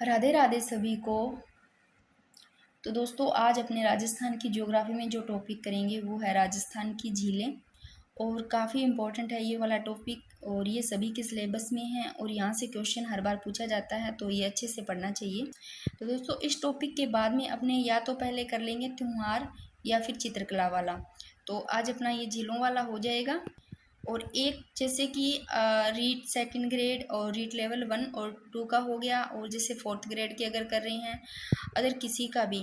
राधे राधे सभी को। तो दोस्तों आज अपने राजस्थान की ज्योग्राफी में जो टॉपिक करेंगे वो है राजस्थान की झीलें। और काफ़ी इम्पोर्टेंट है ये वाला टॉपिक और ये सभी के सिलेबस में है और यहाँ से क्वेश्चन हर बार पूछा जाता है, तो ये अच्छे से पढ़ना चाहिए। तो दोस्तों इस टॉपिक के बाद में अपने या तो पहले कर लेंगे त्योहार या फिर चित्रकला वाला। तो आज अपना ये झीलों वाला हो जाएगा। और एक जैसे कि रीट सेकंड ग्रेड और रीट लेवल 1 और 2 का हो गया, और जैसे फोर्थ ग्रेड की अगर कर रही हैं अगर किसी का भी,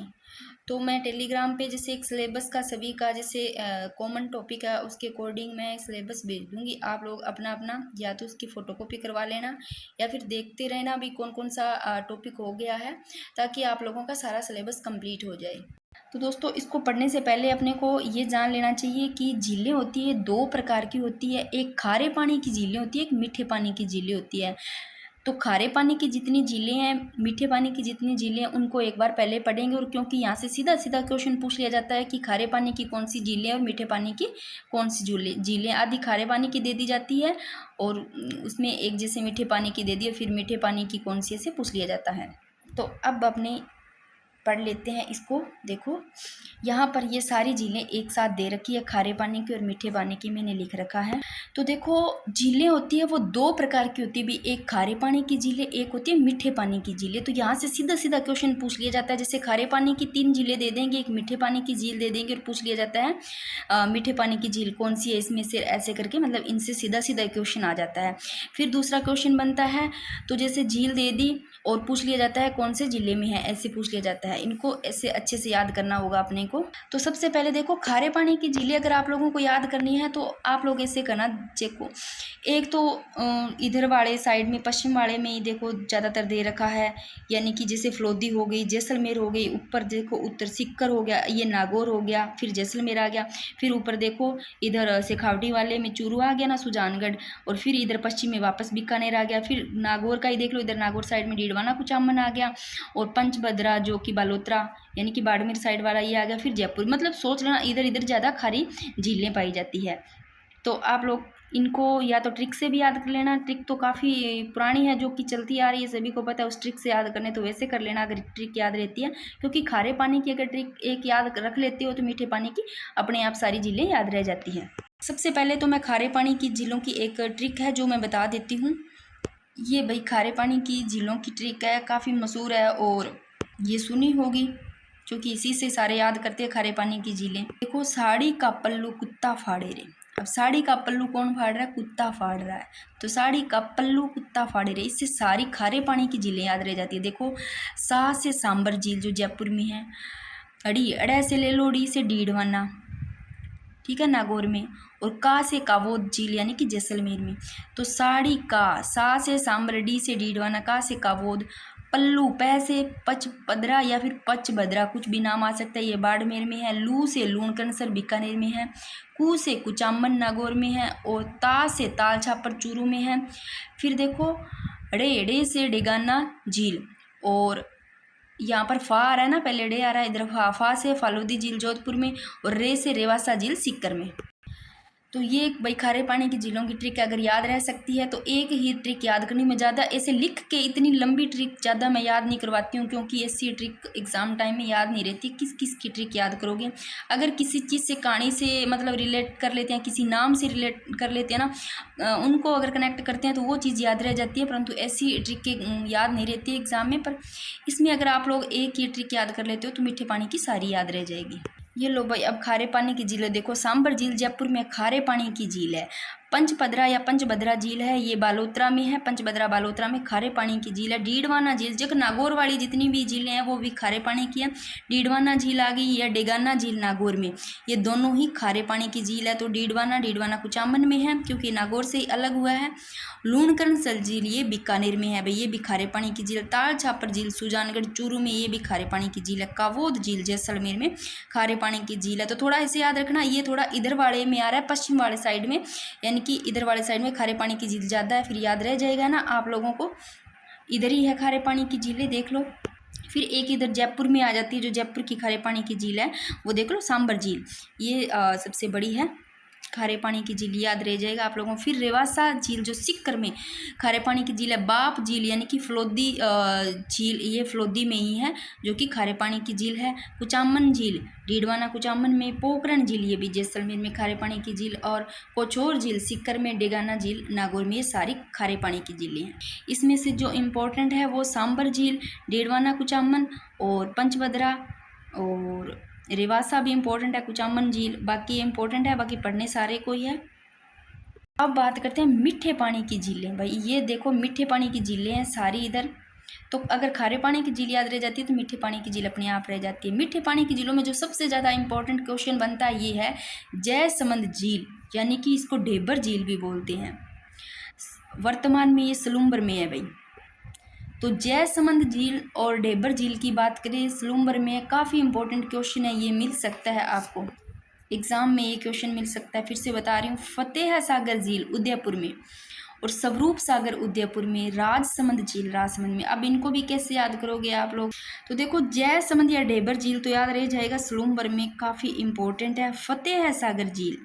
तो मैं टेलीग्राम पे जैसे एक सिलेबस का सभी का जैसे कॉमन टॉपिक है उसके अकॉर्डिंग मैं सिलेबस भेज दूँगी। आप लोग अपना अपना या तो उसकी फ़ोटोकॉपी करवा लेना या फिर देखते रहना भी कौन कौन सा टॉपिक हो गया है, ताकि आप लोगों का सारा सिलेबस कंप्लीट हो जाए। तो दोस्तों इसको पढ़ने से पहले अपने को ये जान लेना चाहिए कि झीलें होती है दो प्रकार की होती है। एक खारे पानी की झीलें होती है, एक मीठे पानी की झीलें होती है। तो खारे पानी की जितनी झीलें हैं, मीठे पानी की जितनी झीलें हैं, उनको एक बार पहले पढ़ेंगे। और क्योंकि यहाँ से सीधा सीधा क्वेश्चन पूछ लिया जाता है कि खारे पानी की कौन सी झीलें और मीठे पानी की कौन सी झीलें। आधी खारे पानी की दे दी जाती है और उसमें एक जैसे मीठे पानी की दे दी और फिर मीठे पानी की कौन सी ऐसे पूछ लिया जाता है। तो अब अपने पढ़ लेते हैं इसको। देखो यहाँ पर ये सारी झीलें एक साथ दे रखी है, खारे पानी की और मीठे पानी की मैंने लिख रखा है। तो देखो झीलें होती है वो दो प्रकार की होती है भी, एक खारे पानी की झीलें, एक होती है मीठे पानी की झीलें। तो यहाँ से सीधा सीधा क्वेश्चन पूछ लिया जाता है, जैसे खारे पानी की 3 झीलें दे देंगे, एक मीठे पानी की झील दे देंगे और पूछ लिया जाता है मीठे पानी की झील कौन सी है इसमें से, ऐसे करके मतलब इनसे सीधा सीधा क्वेश्चन आ जाता है। फिर दूसरा क्वेश्चन बनता है, तो जैसे झील दे दी और पूछ लिया जाता है कौन से जिले में है, ऐसे पूछ लिया जाता है। इनको ऐसे अच्छे से याद करना होगा अपने को। तो सबसे पहले देखो खारे पानी की झीलें अगर आप लोगों को याद करनी है तो आप लोग ऐसे करना। देखो एक तो इधर वाले साइड में पश्चिम वाले में ही देखो ज़्यादातर दे रखा है, यानी कि जैसे फलोदी हो गई, जैसलमेर हो गई, ऊपर देखो उत्तर सिक्कर हो गया, ये नागौर हो गया, फिर जैसलमेर आ गया, फिर ऊपर देखो इधर शेखावटी वाले में चूरू आ गया ना, सुजानगढ़, और फिर इधर पश्चिम में वापस बीकानेर आ गया। फिर नागौर का ही देख लो, इधर नागौर साइड में डीडवाना कुचामन आ गया, और पंचभद्रा जो कि बालोतरा यानी कि बाड़मेर साइड वाला ये आ गया, फिर जयपुर। मतलब सोच लेना इधर इधर ज़्यादा खारी झीलें पाई जाती है। तो आप लोग इनको या तो ट्रिक से भी याद कर लेना, ट्रिक तो काफ़ी पुरानी है जो कि चलती आ रही है, सभी को पता है। उस ट्रिक से याद करने तो वैसे कर लेना अगर ट्रिक याद रहती है, क्योंकि खारे पानी की अगर ट्रिक एक याद रख लेते हो तो मीठे पानी की अपने आप सारी झीलें याद रह जाती हैं। सबसे पहले तो मैं खारे पानी की झीलों की एक ट्रिक है जो मैं बता देती हूँ। ये भाई खारे पानी की झीलों की ट्रिक है, काफ़ी मशहूर है और ये सुनी होगी क्योंकि इसी से सारे याद करते हैं खारे पानी की झीलें। देखो साड़ी का पल्लू कुत्ता फाड़े रे। अब साड़ी का पल्लू कौन फाड़ रहा है? कुत्ता फाड़ रहा है। तो साड़ी का पल्लू कुत्ता फाड़े रे, इससे सारी खारे पानी की झीलें याद रह जाती है। देखो सा से सांबर झील जो जयपुर में है, अड़ी अड़े से ले लो, डी से डीडवाना, ठीक है, नागौर में, और का से कावोद झील यानी कि जैसलमेर में। तो साड़ी का, सा से सांबर, डी से डीडवाना, का से कावोद, पल्लू पै से पचपदरा या फिर पचभद्रा कुछ भी नाम आ सकता है, ये बाड़मेर में है। लू से लूणकरसर बीकानेर में है। कू से कुचामन नागौर में है, और ता से ताल छापर चूरू में है। फिर देखो ड़े से डेगाना झील, और यहाँ पर फा आ रहा है ना, पहले डे आ रहा है, इधर फा से फालूदी झील जोधपुर में, और रे से रेवासा झील सीकर में। तो ये एक भाई खारे पानी की झीलों की ट्रिक अगर याद रह सकती है तो एक ही ट्रिक याद करनी। मैं ज़्यादा ऐसे लिख के इतनी लंबी ट्रिक ज़्यादा मैं याद नहीं करवाती हूँ, क्योंकि ऐसी ट्रिक एग्जाम टाइम में याद नहीं रहती। किस किस की ट्रिक याद करोगे? अगर किसी चीज़ से कहानी से मतलब रिलेट कर लेते हैं, किसी नाम से रिलेट कर लेते हैं ना, उनको अगर कनेक्ट करते हैं तो वो चीज़ याद रह जाती है, परंतु ऐसी ट्रिक याद नहीं रहती है एग्जाम में। पर इसमें अगर आप लोग एक ही ट्रिक याद कर लेते हो तो मीठे पानी की सारी याद रह जाएगी। ये लो भाई अब खारे पानी की झील है। देखो सांबर झील जयपुर में खारे पानी की झील है। पंचपदरा या पंचभद्रा झील है, ये बालोतरा में है, पंचभद्रा बालोतरा में खारे पानी की झील है। डीडवाना झील, जब नागौर वाली जितनी भी झीलें हैं वो भी खारे पानी की है। डीडवाना झील आ गई या डेगाना झील नागौर में, ये दोनों ही खारे पानी की झील है। तो डीडवाना कुचामन में है क्योंकि नागौर से ही अलग हुआ है। लूणकरसर झील ये बीकानेर में है भाई, ये भी खारे पानी की झील। ताल छापर झील सुजानगढ़ चूरू में, ये भी खारे पानी की झील है। कावोद झील जैसलमेर में खारे पानी की झील है। तो थोड़ा ऐसे याद रखना, ये थोड़ा इधर वाले में आ रहा है, पश्चिम वाले साइड में, यानी कि इधर वाले साइड में खारे पानी की झील ज़्यादा है। फिर याद रह जाएगा ना आप लोगों को, इधर ही है खारे पानी की झीलें, देख लो। फिर एक इधर जयपुर में आ जाती है, जो जयपुर की खारे पानी की झील है वो देख लो, सांबर झील, ये सबसे बड़ी है। खारे पानी की झील याद रह जाएगा आप लोगों को। फिर रेवासा झील जो सिक्कर में खारे पानी की झील है। बाप झील यानी कि फलोदी झील, ये फलोदी में ही है जो कि खारे पानी की झील है। कुचामन झील डीडवाना कुचामन में। पोखरण झील ये भी जैसलमेर में खारे पानी की झील। और कोछोर झील सिक्कर में। डेगाना झील नागौर में। ये सारी खारे पानी की झीलें हैं। इसमें से जो इम्पोर्टेंट है वो सांबर झील, डेडवाना कुचामन और पंचभद्रा और रेवासा भी इम्पोर्टेंट है, कुचामन झील बाकी इम्पोर्टेंट है, बाकी पढ़ने सारे को ही है। अब बात करते हैं मीठे पानी की झीलें। भाई ये देखो मीठे पानी की झीलें हैं सारी इधर। तो अगर खारे पानी की झील याद रह जाती है तो मीठे पानी की झील अपने आप रह जाती है। मीठे पानी की झीलों में जो सबसे ज़्यादा इंपॉर्टेंट क्वेश्चन बनता है ये है जयसमंद झील, यानी कि इसको ढेबर झील भी बोलते हैं। वर्तमान में ये सलूम्बर में है भाई। तो जयसमंद झील और ढेबर झील की बात करें सलूम्बर में, काफ़ी इंपॉर्टेंट क्वेश्चन है, ये मिल सकता है आपको एग्जाम में, ये क्वेश्चन मिल सकता है। फिर से बता रही हूँ, फतेह सागर झील उदयपुर में और स्वरूप सागर उदयपुर में। राजसमंद झील राजसमंद में। अब इनको भी कैसे याद करोगे आप लोग? तो देखो जयसमंद या ढेबर झील तो याद रह जाएगा सलूम्बर में, काफ़ी इंपॉर्टेंट है। फतेह सागर झील,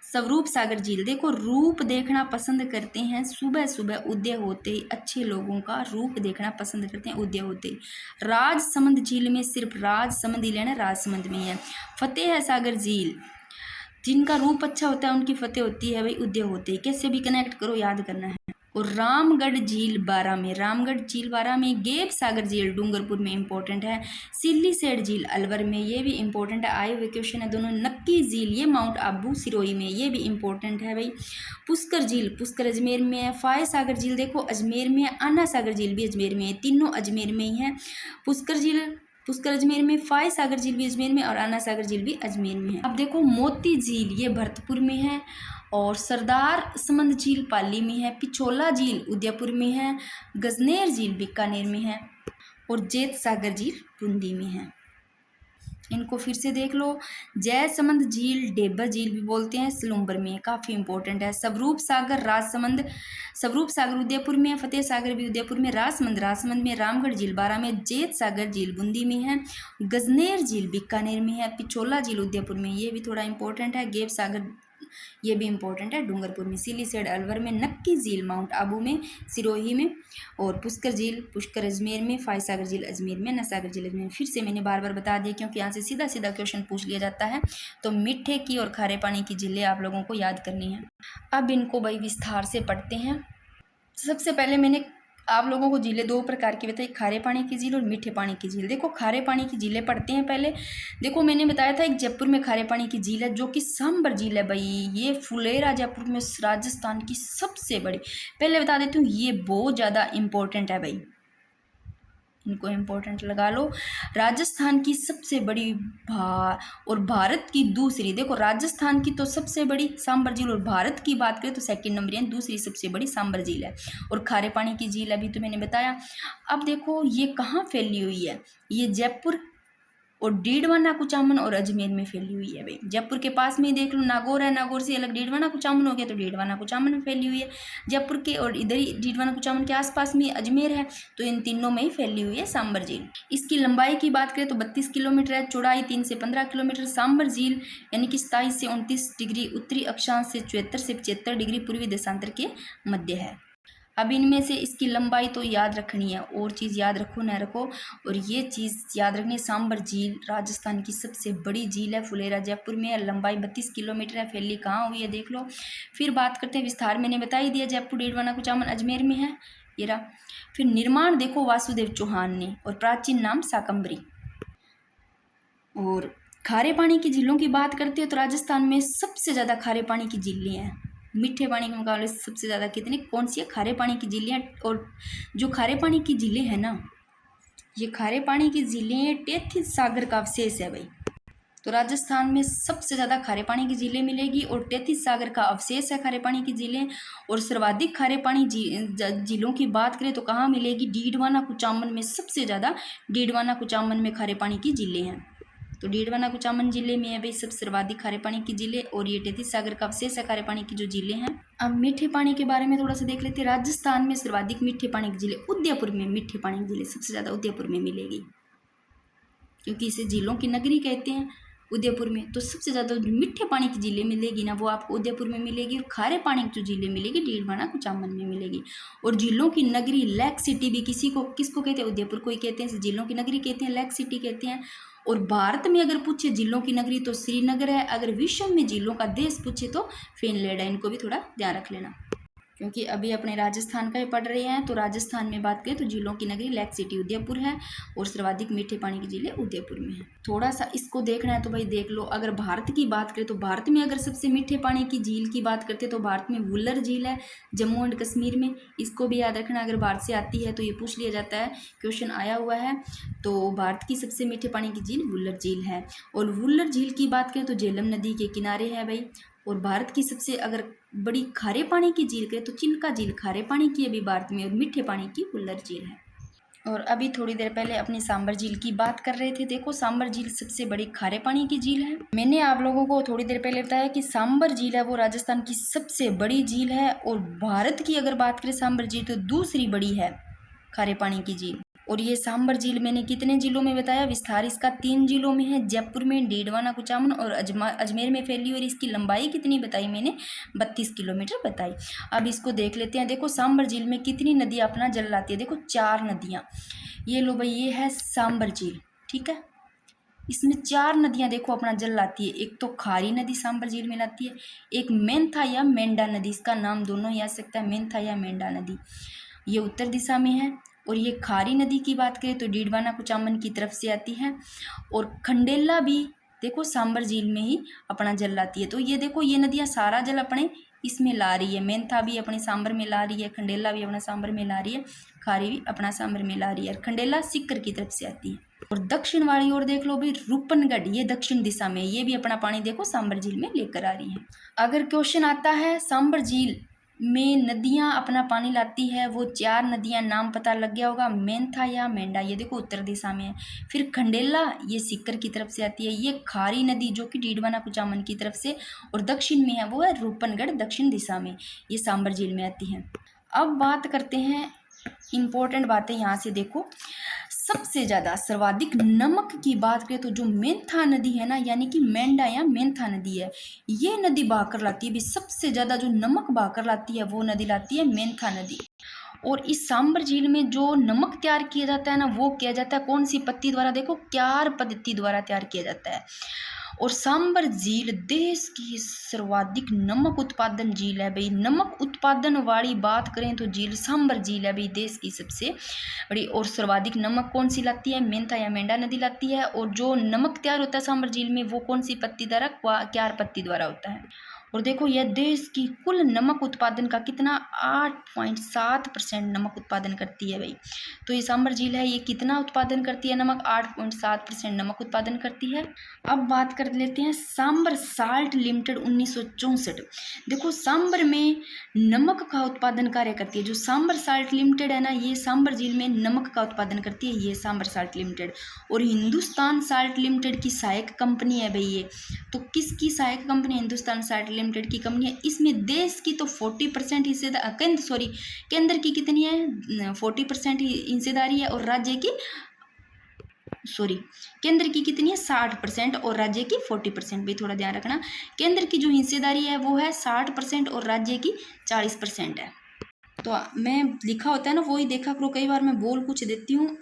स्वरूप सागर झील देखो रूप देखना पसंद करते हैं सुबह सुबह उदय होते ही, अच्छे लोगों का रूप देखना पसंद करते हैं उदय होते ही। राजसमंद झील में सिर्फ राजसमंद ही लेना, राजसमंद में है। फतेह सागर झील जिनका रूप अच्छा होता है उनकी फतेह होती है भाई उदय होते ही। कैसे भी कनेक्ट करो, याद करना है। और रामगढ़ झील बारा में, रामगढ़ झील बारा में। गेप सागर झील डूंगरपुर में इंपॉर्टेंट है। सिल्ली सेठ झील अलवर में, ये भी इंपॉर्टेंट है, आए हुए क्वेश्चन है दोनों। नक्की झील ये माउंट आबू सिरोही में, ये भी इंपॉर्टेंट है भाई। पुष्कर झील पुष्कर अजमेर में है। फाय सागर झील देखो अजमेर में है। आना सागर झील भी अजमेर में है, तीनों अजमेर में ही है। पुष्कर झील पुष्कर अजमेर में, फाय सागर झील भी अजमेर में और आना सागर झील भी अजमेर में है। अब देखो मोती झील ये भरतपुर में है और सरदार समंद झील पाली में है। पिछोला झील उदयपुर में है। गजनेर झील बीकानेर में है और जेत सागर झील बूंदी में है। इनको फिर से देख लो, जयसमंद झील ढेबर झील भी बोलते हैं, सलूम्बर में, काफ़ी इंपॉर्टेंट है। स्वरूप सागर राजसमंद, स्वरूप सागर उदयपुर में है। फतेह सागर भी उदयपुर में। राजसमंद राजसमंद में। रामगढ़ झील बारा में। जेत सागर झील बूंदी में है। गजनेर झील बीकानेर में है। पिछोला झील उदयपुर में, ये भी थोड़ा इंपॉर्टेंट है। गेप सागर ये भी इंपॉर्टेंट है डूंगरपुर में। सिली सेठ अलवर में। नक्की झील माउंट आबू में सिरोही में। और पुष्कर झील पुष्कर अजमेर में। फाय सागर झील अजमेर में। नसागर झील अजमेर में। फिर से मैंने बार बार बता दिया क्योंकि यहाँ से सीधा सीधा क्वेश्चन पूछ लिया जाता है। तो मीठे की और खारे पानी की झीलें आप लोगों को याद करनी है। अब इनको भाई विस्तार से पढ़ते हैं। सबसे पहले मैंने आप लोगों को झीलें दो प्रकार की बताई, खारे पानी की झील और मीठे पानी की झील। देखो खारे पानी की झीलें पढ़ते हैं पहले। देखो मैंने बताया था एक जयपुर में खारे पानी की झील है जो कि सांबर झील है भाई। ये फुलेरा जयपुर में राजस्थान की सबसे बड़ी, पहले बता देती हूँ ये बहुत ज़्यादा इम्पोर्टेंट है भाई, इनको इम्पोर्टेंट लगा लो। राजस्थान की सबसे बड़ी और भारत की दूसरी, देखो राजस्थान की तो सबसे बड़ी सांबर झील और भारत की बात करें तो सेकंड नंबर है, दूसरी सबसे बड़ी सांबर झील है। और खारे पानी की झील अभी तो मैंने बताया। अब देखो ये कहाँ फैली हुई है, ये जयपुर और डीडवाना कुचामन और अजमेर में फैली हुई है भाई। जयपुर के पास में ही देख लो नागौर है, नागौर से अलग डीडवाना कुचामन हो गया तो डीडवाना कुचामन में फैली हुई है। जयपुर के और इधर ही डीडवाना कुचामन के आसपास में अजमेर है, तो इन तीनों में ही फैली हुई है सांबर झील। इसकी लंबाई की बात करें तो 32 किलोमीटर है, चौड़ाई 3 से 15 किलोमीटर। सांबर झील यानी कि 27 से 29 डिग्री उत्तरी अक्षांश से 74 से 75 डिग्री पूर्वी देशांतर के मध्य है। अब इनमें से इसकी लंबाई तो याद रखनी है, और चीज़ याद रखो ना रखो, और ये चीज़ याद रखनी है, सांबर झील राजस्थान की सबसे बड़ी झील है, फुलेरा जयपुर में है, लंबाई 32 किलोमीटर है, फैली कहाँ हुई है देख लो। फिर बात करते हैं विस्तार, मैंने बता ही दिया जयपुर डीडवाना कुचामन अजमेर में है ये रहा। फिर निर्माण देखो वासुदेव चौहान ने, और प्राचीन नाम शाकंभरी। और खारे पानी की झीलों की बात करते हो तो राजस्थान में सबसे ज़्यादा खारे पानी की झीलें हैं, मीठे पानी के मुकाबले सबसे ज़्यादा कितनी, कौन सी है, खारे पानी की झीलें। और जो खारे पानी की झीलें हैं ना, ये खारे पानी की झीलें टेथिस सागर का अवशेष है भाई। तो राजस्थान में सबसे ज़्यादा खारे पानी की झीलें मिलेगी और टेथिस सागर का अवशेष है खारे पानी की झीलें। और सर्वाधिक खारे पानी झीलों की बात करें तो कहाँ मिलेगी, डीडवाना कुचामन में सबसे ज़्यादा, डीडवाना कुचामन में खारे पानी की झीलें हैं। तो डीडवाना कुचामन जिले में है भाई सब सर्वाधिक खारे पानी की झीलें, और ये टेथिस सागर का अवशेष है खारे पानी की जो झीलें हैं। अब मीठे पानी के बारे में थोड़ा सा देख लेते हैं। राजस्थान में सर्वाधिक मीठे पानी की झीलें उदयपुर में, मीठे पानी की झीलें सबसे ज़्यादा उदयपुर में मिलेगी, क्योंकि इसे झीलों की नगरी कहते हैं। उदयपुर में। तो सबसे ज़्यादा जो मीठे पानी की झीलें मिलेगी ना वो आपको उदयपुर में मिलेगी, और खारे पानी की जो झीलें मिलेगी डीडवाना कुचामन में मिलेगी। और झीलों की नगरी लेक सिटी भी किसको कहते हैं, उदयपुर को ही कहते हैं, झीलों की नगरी कहते हैं, लेक सिटी कहते हैं। और भारत में अगर पूछे झीलों की नगरी तो श्रीनगर है, अगर विश्व में झीलों का देश पूछे तो फिनलैंड है। इनको भी थोड़ा ध्यान रख लेना, क्योंकि अभी अपने राजस्थान का ही पढ़ रहे हैं। तो राजस्थान में बात करें तो झीलों की नगरी लेक सिटी उदयपुर है, और सर्वाधिक मीठे पानी की झीलें उदयपुर में है। थोड़ा सा इसको देखना है तो भाई देख लो। अगर भारत की बात करें तो भारत में अगर सबसे मीठे पानी की झील की बात करते हैं तो भारत में वुलर झील है, जम्मू एंड कश्मीर में। इसको भी याद रखना, अगर भारत से आती है तो ये पूछ लिया जाता है, क्वेश्चन आया हुआ है। तो भारत की सबसे मीठे पानी की झील वुलर झील है। और वुलर झील की बात करें तो झेलम नदी के किनारे है भाई। और भारत की सबसे अगर बड़ी खारे पानी की झील करें तो चिल्का झील खारे पानी की अभी भारत में, और मीठे पानी की वुलर झील है। और अभी थोड़ी देर पहले अपनी सांबर झील की बात कर रहे थे। देखो सांबर झील सबसे बड़ी खारे पानी की झील है। मैंने आप लोगों को थोड़ी देर पहले बताया कि सांबर झील है वो राजस्थान की सबसे बड़ी झील है, और भारत की अगर बात करें सांबर झील तो दूसरी बड़ी है खारे पानी की झील। और ये सांबर झील मैंने कितने जिलों में बताया, विस्तार इसका 3 जिलों में है, जयपुर में, डीडवाना कुचामन और अजमेर में फैली। और इसकी लंबाई कितनी बताई मैंने, 32 किलोमीटर बताई। अब इसको देख लेते हैं। देखो सांबर झील में कितनी नदियाँ अपना जल लाती है, देखो 4 नदियाँ। ये लो भाई, ये है सांबर झील, ठीक है। इसमें 4 नदियाँ देखो अपना जल लाती है। एक तो खारी नदी सांबर झील में लाती है, एक मेंथा या मेंढा नदी, इसका नाम दोनों ही आ सकता है, मेंथा या मेंढा नदी, ये उत्तर दिशा में है। और ये खारी नदी की बात करें तो डीडवाना कुचामन की तरफ से आती है। और खंडेला भी देखो सांबर झील में ही अपना जल लाती है। तो ये देखो ये नदियाँ सारा जल अपने इसमें ला रही है। मेंथा भी अपने सांबर में ला रही है, खंडेला भी अपना सांबर में ला रही है, खारी भी अपना सांबर में ला रही है। खंडेला सीकर की तरफ से आती है। और दक्षिण वाली ओर देख लो भी रूपनगढ़, ये दक्षिण दिशा में, ये भी अपना पानी देखो सांबर झील में लेकर आ रही है। अगर क्वेश्चन आता है सांबर झील में नदियाँ अपना पानी लाती है, वो 4 नदियाँ नाम पता लग गया होगा, मेंथा या मेंढा, ये देखो उत्तर दिशा में है। फिर खंडेला ये सीकर की तरफ से आती है। ये खारी नदी जो कि डीडवाना कुचामन की तरफ से, और दक्षिण में है वो है रूपनगढ़ दक्षिण दिशा में, ये सांबर झील में आती है। अब बात करते हैं इम्पोर्टेंट बातें, यहाँ से देखो। सबसे ज़्यादा सर्वाधिक नमक की बात करें तो जो मेंथा नदी है ना, यानी कि मेंढा या मेंथा नदी है, ये नदी बहाकर लाती है भी सबसे ज़्यादा जो नमक बहाकर लाती है वो नदी लाती है मेंथा नदी। और इस सांबर झील में जो नमक तैयार किया जाता है ना, वो किया जाता है कौन सी पत्ती द्वारा, देखो क्यार पद्धति द्वारा तैयार किया जाता है। और सांबर झील देश की सर्वाधिक नमक उत्पादन झील है भाई। नमक उत्पादन वाली बात करें तो झील सांबर झील है भाई, देश की सबसे बड़ी। और सर्वाधिक नमक कौन सी लाती है, मेंथा या मेंढा नदी लाती है। और जो नमक तैयार होता है सांबर झील में वो कौन सी पत्ती द्वारा, क्यार पत्ती द्वारा होता है। और देखो यह देश की कुल नमक उत्पादन का कितना 8.7% नमक उत्पादन करती है भाई। तो ये सांबर झील है, ये कितना उत्पादन करती है नमक, 8.7% नमक उत्पादन करती है। अब बात कर लेते हैं सांबर साल्ट लिमिटेड 1964। देखो सांबर में नमक का उत्पादन कार्य करती है। जो सांबर साल्ट लिमिटेड है ना, ये सांबर झील में नमक का उत्पादन करती है, ये सांबर साल्ट लिमिटेड। और हिंदुस्तान साल्ट लिमिटेड की सहायक कंपनी है भाई ये। तो किसकी सहायक कंपनी, हिंदुस्तान साल्ट लिमिटेड की कंपनी है। इसमें देश की तो 40% हिस्सेदार, केंद्र की कितनी है, 40% हिस्सेदारी है, और राज्य की केंद्र की कितनी है, 60%, और राज्य की 40%। भी थोड़ा ध्यान रखना, केंद्र की जो हिस्सेदारी है वो है 60% और राज्य की 40% है। तो मैं लिखा होता है ना वो ही देखा करो, कई बार मैं बोल कुछ देती हूँ।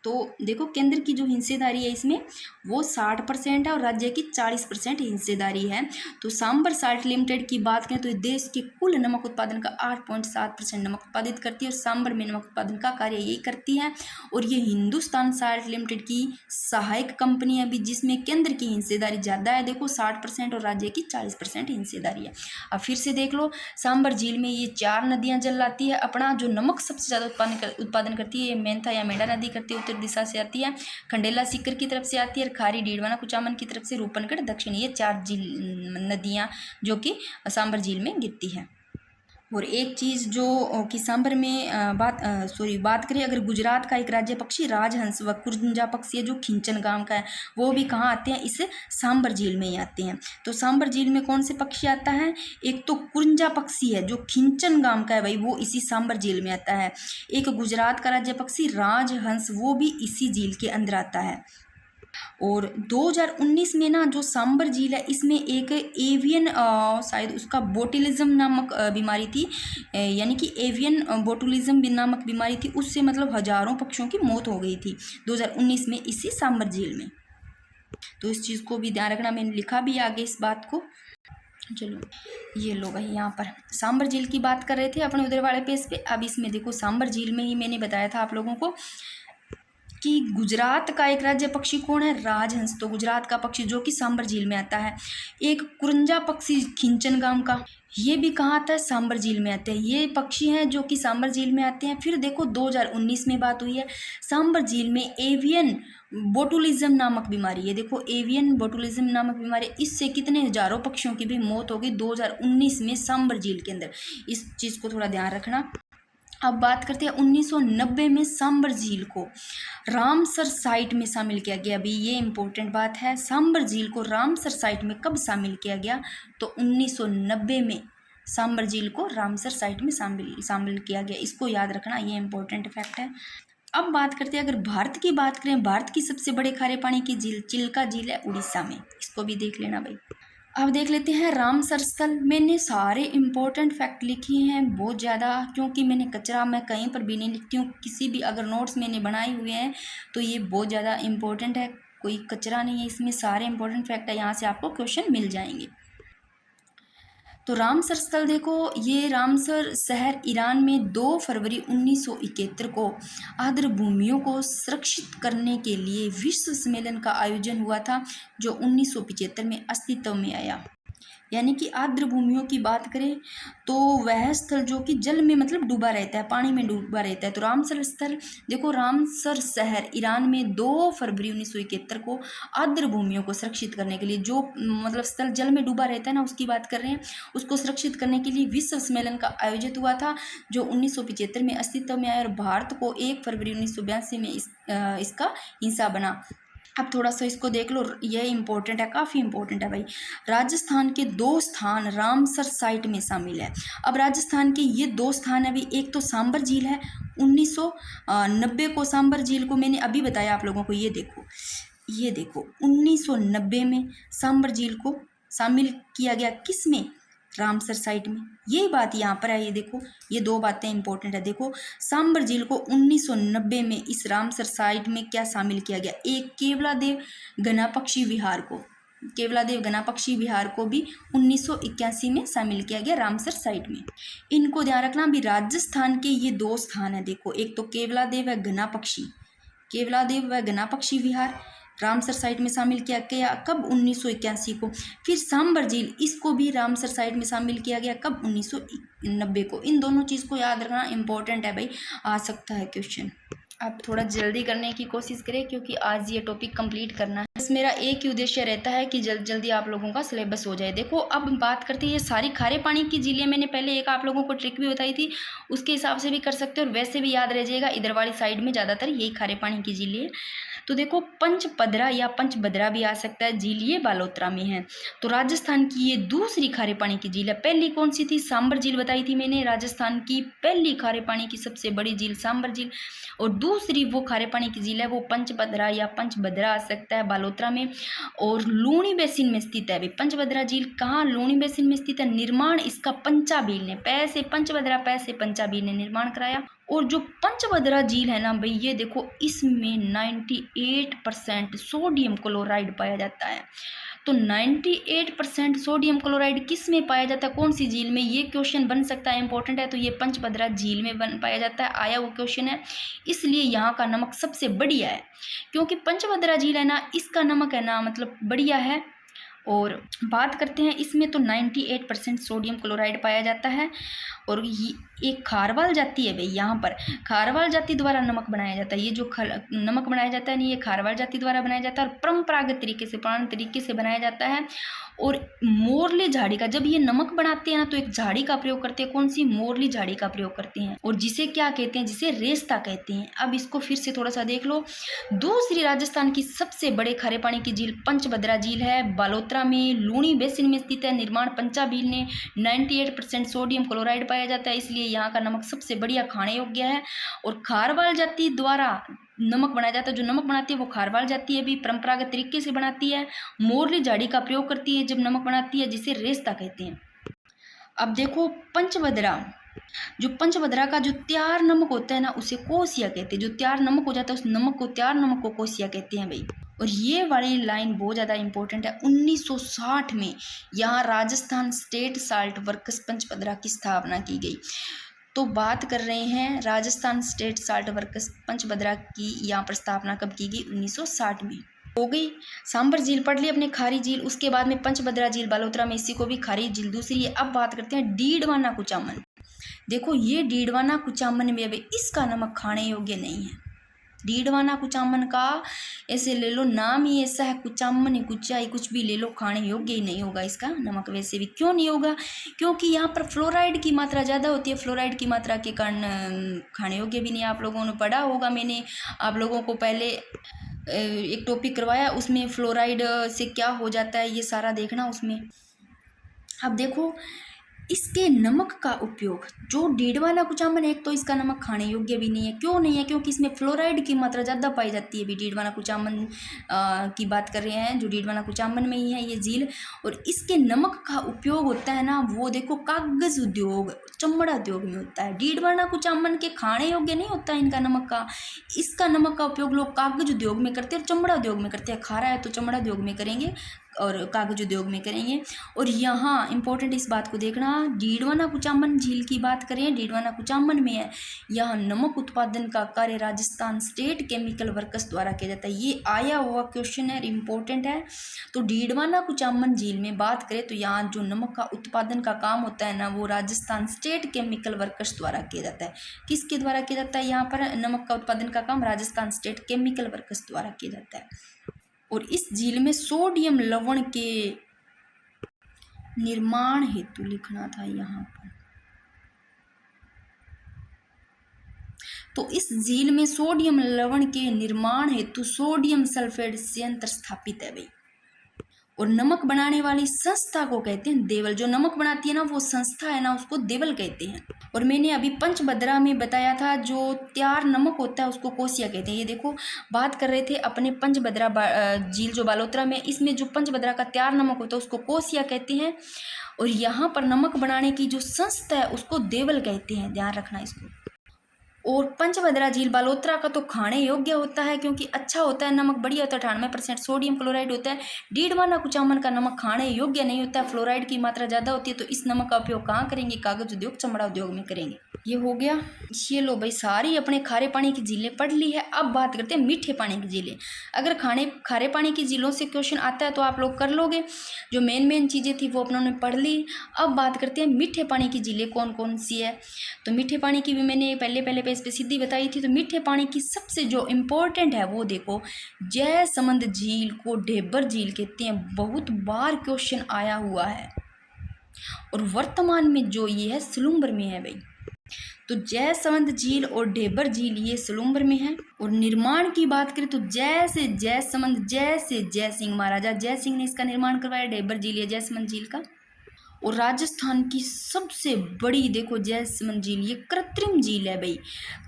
तो देखो केंद्र की जो हिस्सेदारी है इसमें वो 60% है, और राज्य की 40% हिस्सेदारी है। तो सांबर साल्ट लिमिटेड की बात करें तो देश के कुल नमक उत्पादन का 8.7% नमक उत्पादित करती है, और सांबर में नमक उत्पादन का कार्य यही करती है। और ये हिंदुस्तान साल्ट लिमिटेड की सहायक कंपनी है अभी, जिसमें केंद्र की हिस्सेदारी ज़्यादा है, देखो 60% और राज्य की 40% हिस्सेदारी है। अब फिर से देख लो, सांबर झील में ये 4 नदियाँ जल लाती है। अपना जो नमक सबसे ज़्यादा उत्पादन करती है ये मेंथा या मेंढा नदी करती है, उत्तर दिशा से आती है। खंडेला सीकर की तरफ से आती है, और खारी डीडवाना कुचामन की तरफ से, रूपनगढ़ दक्षिण, ये 4 नदियाँ जो कि सांबर झील में गिरती है। और एक चीज़ जो कि सांबर में बात करें, अगर गुजरात का एक राज्य पक्षी राजहंस व कुरंजा पक्षी है जो खिंचन गांव का है, वो भी कहाँ आते हैं, इस सांबर झील में ही आते हैं। तो सांबर झील में कौन से पक्षी आता है, एक तो कुरंजा पक्षी है जो खिंचन गांव का है भाई, वो इसी सांबर झील में आता है। एक गुजरात का राज्य पक्षी राजहंस, वो भी इसी झील के अंदर आता है। और 2019 में ना जो सांबर झील है इसमें एक एवियन शायद उसका बोटुलिज्म नामक बीमारी थी, यानी कि एवियन बोटुलिज्म नामक बीमारी थी, उससे मतलब हजारों पक्षियों की मौत हो गई थी 2019 में इसी सांबर झील में। तो इस चीज़ को भी ध्यान रखना, मैंने लिखा भी आगे इस बात को। चलो ये लो भाई, यहाँ पर सांबर झील की बात कर रहे थे अपने उधर वाले पेज पे। अब इसमें देखो सांबर झील में ही मैंने बताया था आप लोगों को कि गुजरात का एक राज्य पक्षी कौन है, राजहंस। तो गुजरात का पक्षी जो कि सांबर झील में आता है। एक कुरंजा पक्षी खिंचन गांव का, ये भी कहाँ आता है, सांबर झील में आते हैं। ये पक्षी हैं जो कि सांबर झील में आते हैं। फिर देखो 2019 में बात हुई है, सांबर झील में एवियन बोटुलिज्म नामक बीमारी है। देखो एवियन बोटुलिज्म नामक बीमारी, इससे कितने हजारों पक्षियों की भी मौत हो गई 2019 में सांबर झील के अंदर। इस चीज़ को थोड़ा ध्यान रखना। अब बात करते हैं 1990 में सांबर झील को रामसर साइट में शामिल किया गया। अभी ये इंपॉर्टेंट बात है, सांबर झील को रामसर साइट में कब शामिल किया गया, तो 1990 में सांबर झील को रामसर साइट में शामिल किया गया। इसको याद रखना, ये इंपॉर्टेंट फैक्ट है। अब बात करते हैं, अगर भारत की बात करें, भारत की सबसे बड़े खारे पानी की झील चिल्का झील है उड़ीसा में। इसको भी देख लेना भाई। अब देख लेते हैं रामसर स्थल। मैंने सारे इम्पोर्टेंट फैक्ट लिखे हैं बहुत ज़्यादा, क्योंकि मैंने कचरा मैं कहीं पर भी नहीं लिखती हूँ। किसी भी अगर नोट्स मैंने बनाए हुए हैं तो ये बहुत ज़्यादा इम्पोर्टेंट है, कोई कचरा नहीं है इसमें, सारे इम्पोर्टेंट फैक्ट है, यहाँ से आपको क्वेश्चन मिल जाएंगे। तो रामसर स्थल देखो, ये रामसर शहर ईरान में 2 फरवरी 1971 को आर्द्र भूमियों को सुरक्षित करने के लिए विश्व सम्मेलन का आयोजन हुआ था, जो 1975 में अस्तित्व में आया। यानी कि आर्द्र भूमियों की बात करें तो वह स्थल जो कि जल में मतलब डूबा रहता है, पानी में डूबा रहता है। तो रामसर स्थल देखो, रामसर शहर ईरान में 2 फरवरी 1971 को आर्द्र भूमियों को सुरक्षित करने के लिए, जो मतलब स्थल जल में डूबा रहता है ना, उसकी बात कर रहे हैं, उसको सुरक्षित करने के लिए विश्व सम्मेलन का आयोजित हुआ था, जो 1975 में अस्तित्व में आया। और भारत को 1 फरवरी 1982 में इसका हिस्सा बना। अब थोड़ा सा इसको देख लो, ये इंपॉर्टेंट है, काफ़ी इंपॉर्टेंट है भाई। राजस्थान के 2 स्थान रामसर साइट में शामिल है। अब राजस्थान के ये 2 स्थान है भाई, एक तो सांबर झील है, 1990 को सांबर झील को मैंने अभी बताया आप लोगों को। ये देखो 1990 में सांबर झील को शामिल किया गया, किस में, रामसर साइट में। ये बात यहाँ पर है, ये देखो, ये 2 बातें इंपॉर्टेंट है। देखो सांबर झील को 1990 में इस रामसर साइट में क्या शामिल किया गया, एक केवलादेव घनापक्षी विहार को, केवलादेव घनापक्षी विहार को भी 1981 में शामिल किया गया रामसर साइट में। इनको ध्यान रखना। अभी राजस्थान के ये 2 स्थान है, देखो एक तो केवलादेव व घनापक्षी विहार रामसर साइट में शामिल किया गया, कब, 1981 को। फिर सांबर झील, इसको भी रामसर साइट में शामिल किया गया, कब, 1990 को। इन दोनों चीज़ को याद रखना, इंपॉर्टेंट है भाई, आ सकता है क्वेश्चन। अब थोड़ा जल्दी करने की कोशिश करें, क्योंकि आज ये टॉपिक कंप्लीट करना है। बस मेरा एक ही उद्देश्य रहता है कि जल्दी आप लोगों का सिलेबस हो जाए। देखो अब बात करते हैं, ये सारी खारे पानी की झीलें मैंने पहले एक आप लोगों को ट्रिक भी बताई थी, उसके हिसाब से भी कर सकते हो और वैसे भी याद रह जाएगा। इधर वाली साइड में ज़्यादातर यही खारे पानी की झीलें हैं। तो देखो पंचपदरा या पंचभद्रा भी आ सकता है झील, ये बालोतरा में है। तो राजस्थान की ये दूसरी खारे पानी की झील है। पहली कौन सी थी, सांबर झील बताई थी मैंने, राजस्थान की पहली खारे पानी की सबसे बड़ी झील सांबर झील। और दूसरी वो खारे पानी की झील है, वो पंचपदरा या पंचभद्रा आ सकता है, बालोतरा में। और लूणी बेसिन में स्थित है। पंचभद्रा झील कहाँ, लूणी बेसिन में स्थित है। निर्माण इसका पंचाबील ने, पैसे पंचभद्रा पैसे पंचाबील ने निर्माण कराया। और जो पंचभद्रा झील है ना भाई, ये देखो इसमें 98% सोडियम क्लोराइड पाया जाता है। तो 98% सोडियम क्लोराइड किस में पाया जाता है, कौन सी झील में, ये क्वेश्चन बन सकता है, इंपॉर्टेंट है। तो ये पंचभद्रा झील में बन पाया जाता है, आया वो क्वेश्चन है। इसलिए यहाँ का नमक सबसे बढ़िया है, क्योंकि पंचभद्रा झील है ना, इसका नमक है ना मतलब बढ़िया है। और बात करते हैं इसमें, तो 98% सोडियम क्लोराइड पाया जाता है। और ये एक खारवाल जाति है भाई, यहाँ पर खारवाल जाति द्वारा नमक बनाया जाता है। ये जो नमक बनाया जाता है नहीं, ये खारवाल जाति द्वारा बनाया जाता है और परंपरागत तरीके से, पुराने तरीके से बनाया जाता है। और मोरली झाड़ी का, जब ये नमक बनाते हैं ना, तो एक झाड़ी का प्रयोग करते हैं, कौन सी, मोरली झाड़ी का प्रयोग करते हैं। और जिसे क्या कहते हैं, जिसे रेस्ता कहते हैं। अब इसको फिर से थोड़ा सा देख लो। दूसरी राजस्थान की सबसे बड़े खारे पानी की झील पंचभद्रा झील है, बालोतरा में, लूणी बेसिन में स्थित है। निर्माण पंचाबील ने, 98% सोडियम क्लोराइड पाया जाता है, इसलिए यहाँ का नमक सबसे बढ़िया खाने योग्य है। और खारवाल जाति द्वारा नमक बनाया जाता है। जो नमक बनाती है वो खारवाल जाती है भी, परंपरागत तरीके से बनाती है। मोरली झाड़ी का प्रयोग करती है जब नमक बनाती है, जिसे रेस्ता कहते हैं। अब देखो पंचभद्रा, जो पंचभद्रा का जो तैयार नमक होता है ना, उसे कोसिया कहते हैं। जो तैयार नमक हो जाता है उस नमक को, तैयार नमक को कोसिया कहते हैं भाई। और ये वाली लाइन बहुत ज़्यादा इंपॉर्टेंट है। 1960 में यहाँ Rajasthan state salt works Pachbhadra की स्थापना की गई। तो बात कर रहे हैं Rajasthan state salt works Pachbhadra की, यहाँ पर स्थापना कब की गई? 1960 में। हो गई सांबर झील पढ़ ली अपने, खारी झील। उसके बाद में पंचभद्रा झील बालोतरा में, इसी को भी खारी झील दूसरी है। अब बात करते हैं डीडवाना कुचामन। देखो ये डीडवाना कुचामन में अभी इसका नमक खाने योग्य नहीं है। डीडवाना कुचामन का ऐसे ले लो, नाम ही ऐसा है, कुचामन कुचाई कुछ भी ले लो, खाने योग्य ही नहीं होगा इसका नमक। वैसे भी क्यों नहीं होगा? क्योंकि यहाँ पर फ्लोराइड की मात्रा ज़्यादा होती है। फ्लोराइड की मात्रा के कारण खाने योग्य भी नहीं। आप लोगों ने पढ़ा होगा, मैंने आप लोगों को पहले एक टॉपिक करवाया, उसमें फ्लोराइड से क्या हो जाता है ये सारा देखना उसमें। अब देखो इसके नमक का उपयोग, जो डीडवाना कुचामन है, एक तो इसका नमक खाने योग्य भी नहीं है। क्यों नहीं है? क्योंकि इसमें फ्लोराइड की मात्रा ज़्यादा पाई जाती है। भी डीडवाना कुचामन की बात कर रहे हैं, जो डीडवाना कुचामन में ही है ये झील। और इसके नमक का उपयोग होता है ना, वो देखो कागज़ उद्योग, चमड़ा उद्योग में होता है। डीडवाना कुचामन के खाने योग्य नहीं होता है इनका नमक का। इसका नमक का उपयोग लोग कागज़ उद्योग में करते हैं और चमड़ा उद्योग में करते हैं। खारा है तो चमड़ा उद्योग में करेंगे और कागज उद्योग में करेंगे। और यहाँ इंपॉर्टेंट इस बात को देखना, डीडवाना कुचामन झील की बात करें, डीडवाना कुचामन में है, यहाँ नमक उत्पादन का कार्य राजस्थान स्टेट केमिकल वर्क्स द्वारा किया जाता है। ये आया हुआ क्वेश्चन है, इंपॉर्टेंट है। तो डीडवाना कुचामन झील में बात करें तो यहाँ जो नमक का उत्पादन का काम होता है ना, वो राजस्थान स्टेट केमिकल वर्क्स द्वारा किया जाता है। किसके द्वारा किया जाता है? यहाँ पर नमक का उत्पादन का काम राजस्थान स्टेट केमिकल वर्क्स द्वारा किया जाता है। और इस झील में सोडियम लवण के निर्माण हेतु लिखना था यहाँ पर। तो इस झील में सोडियम लवण के निर्माण हेतु सोडियम सल्फेट संयंत्र स्थापित है भाई। और नमक बनाने वाली संस्था को कहते हैं देवल। जो नमक बनाती है ना वो संस्था है ना, उसको देवल कहते हैं। और मैंने अभी पंचभद्रा में बताया था, जो तैयार नमक होता है उसको कोसिया कहते हैं। ये देखो बात कर रहे थे अपने पंचभद्रा झील जो बालोतरा में, इसमें जो पंचभद्रा का तैयार नमक होता है उसको कोसिया कहते हैं। और यहाँ पर नमक बनाने की जो संस्था है उसको देवल कहते हैं, ध्यान रखना इसको। और पंचभद्रा झील बालोतरा का तो खाने योग्य होता है क्योंकि अच्छा होता है, नमक बढ़िया होता है, 98% सोडियम क्लोराइड होता है। डीडवाना कुचामन का नमक खाने योग्य नहीं होता है, फ्लोराइड की मात्रा ज़्यादा होती है। तो इस नमक का उपयोग कहाँ करेंगे? कागज उद्योग, चमड़ा उद्योग में करेंगे। ये हो गया। ये लो भाई, सारी अपने खारे पानी की झीलें पढ़ ली है। अब बात करते हैं मीठे पानी की झीलें। अगर खारे पानी की झीलों से क्वेश्चन आता है तो आप लोग कर लोगे, जो मेन चीज़ें थी वो अपनों ने पढ़ ली। अब बात करते हैं मीठे पानी की झीलें कौन कौन सी है। तो मीठे पानी की भी मैंने पहले पेज पे सीधी बताई थी। तो मीठे पानी की सबसे जो इम्पोर्टेंट है वो देखो, जयसमंद झील को ढेबर झील कहते हैं। बहुत बार क्वेश्चन आया हुआ है। और वर्तमान में जो ये है सलूम्बर में है भाई। तो जयसमंद झील और ढेबर झील ये सलूम्बर में है। और निर्माण की बात करें तो जयसमंद जय सिंह महाराजा जय सिंह ने इसका निर्माण करवाया, ढेबर झील या जयसमंद झील का। और राजस्थान की सबसे बड़ी देखो जयसमंद झील, ये कृत्रिम झील है भाई।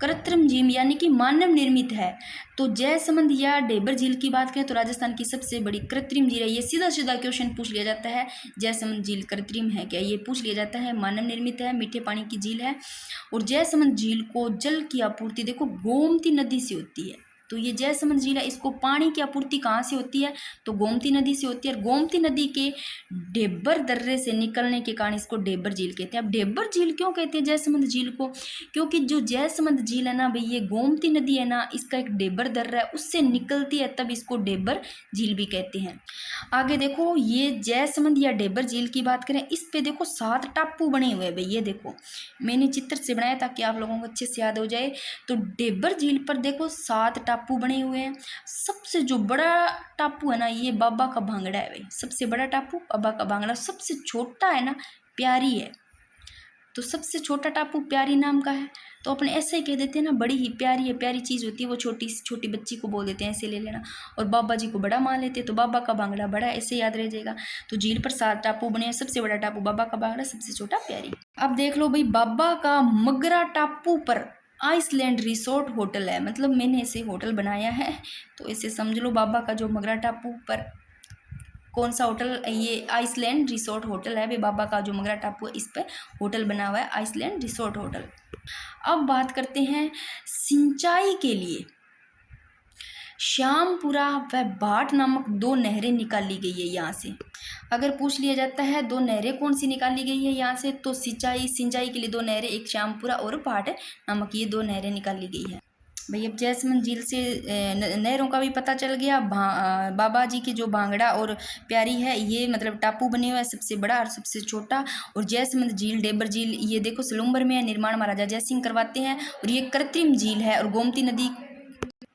कृत्रिम झील यानी कि मानव निर्मित है। तो जयसमंद या ढेबर झील की बात करें तो राजस्थान की सबसे बड़ी कृत्रिम झील है। ये सीधा सीधा क्वेश्चन पूछ लिया जाता है, जयसमंद झील कृत्रिम है क्या? ये पूछ लिया जाता है। मानव निर्मित है, मीठे पानी की झील है। और जयसमंद झील को जल की आपूर्ति देखो गोमती नदी से होती है। तो ये जयसमंद झील है, इसको पानी की आपूर्ति कहाँ से होती है? तो गोमती नदी से होती है। और गोमती नदी के ढेबर दर्रे से निकलने के कारण इसको ढेबर झील कहते हैं। अब ढेबर झील क्यों कहते हैं जयसमंद झील को? क्योंकि जो जयसमंद झील है ना भाई, ये गोमती नदी है ना, इसका एक ढेबर दर्रा है, उससे निकलती है, तब इसको ढेबर झील भी कहते हैं। आगे देखो, ये जयसमंद या ढेबर झील की बात करें, इस पे देखो 7 टापू बने हुए हैं भाई। ये देखो मैंने चित्र से बनाया ताकि आप लोगों को अच्छे से याद हो जाए। तो ढेबर झील पर देखो 7 टापू बने हुए हैं। सबसे जो बड़ा टापू है ना, ये बाबा का भांगड़ा है भाई। सबसे बड़ा टापू बाबा का भांगड़ा। सबसे छोटा है ना प्यारी है। तो सबसे छोटा टापू प्यारी नाम का है। तो अपने ऐसे ही कह देते हैं ना, बड़ी ही प्यारी है, प्यारी चीज़ होती है वो छोटी छोटी बच्ची को बोल देते हैं, ऐसे ले लेना। और बाबा जी को बड़ा मान लेते हैं, तो बाबा का भांगड़ा बड़ा, ऐसे याद रह जाएगा। तो झील पर 7 टापू बने हैं। सबसे बड़ा टापू बाबा का भांगड़ा, सबसे छोटा प्यारी। अब देख लो भाई, बाबा का मगरा टापू पर आइसलैंड रिसोर्ट होटल है, मतलब मैंने इसे होटल बनाया है, तो इसे समझ लो बाबा का जो मगरा टापू पर कौन सा होटल, ये आइसलैंड रिसोर्ट होटल है, वे बाबा का जो मगरा टापू है इस पे होटल बना हुआ है, आइसलैंड रिसोर्ट होटल। अब बात करते हैं सिंचाई के लिए श्यामपुरा व भाट नामक दो नहरें निकाली गई है यहाँ से। अगर पूछ लिया जाता है दो नहरें कौन सी निकाली गई है यहाँ से, तो सिंचाई के लिए दो नहरें, एक श्यामपुरा और भाट नामक ये दो नहरें निकाली गई है। भाई अब जैसमंद झील से नहरों का भी पता चल गया। बाबा जी की जो भांगड़ा और प्यारी है, ये मतलब टापू बने हुए है, सबसे बड़ा और सबसे छोटा। और जैसमंद झील, डेबर झील, ये देखो सलूम्बर में है, निर्माण महाराजा जयसिंह करवाते हैं। और ये कृत्रिम झील है, और गोमती नदी,